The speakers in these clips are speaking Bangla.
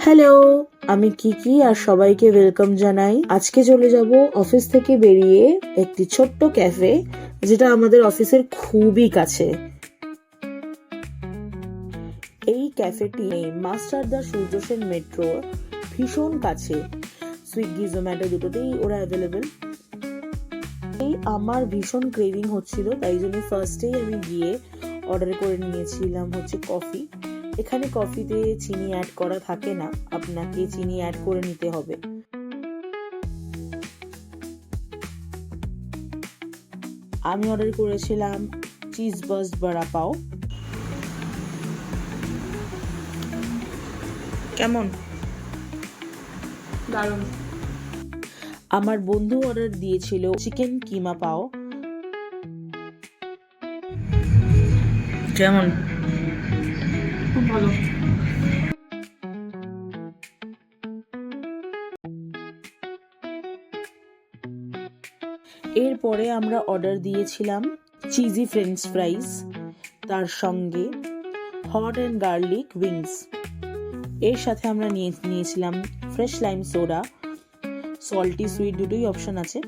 হ্যালো, আমি কিকি আর সবাইকে ওয়েলকাম জানাই। আজকে চলে যাব অফিস থেকে বেরিয়ে একটি ছোট্ট ক্যাফে, যেটা আমাদের অফিসের খুবই কাছে। এই ক্যাফেটি মাস্টারদা সূর্য সেন মেট্রো ভীষণ কাছে। সুইগি জোম্যাটো দুটোতেই ওরা অ্যাভেলেবেল। আমার ভীষণ ক্রেভিং হচ্ছিল, তাই জন্য ফার্স্টেই আমি গিয়ে অর্ডার করে নিয়েছিলাম কফি। এখানে কফিতে চিনি অ্যাড করা থাকে না, আপনাকে চিনি অ্যাড করে নিতে হবে। আমি অর্ডার করেছিলাম চিজ বাস্ট বড়া পাও। কেমন? দারুণ। আমার বন্ধু অর্ডার দিয়েছিল চিকেন কিমা পাও। কেমন? খুব ভালো। এরপরে আমরা অর্ডার দিয়েছিলাম চিজি ফ্রেঞ্চ ফ্রাইজ, তার সঙ্গে হট অ্যান্ড গার্লিক উইংস। এর সাথে আমরা নিয়েছিলাম fresh lime soda. Salty sweet দুটোই অপশন আছে,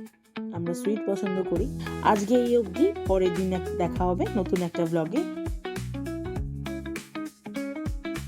আমরা সুইট পছন্দ করি। আজকে এই অবধি, পরের দিন দেখা হবে নতুন একটা ব্লগে।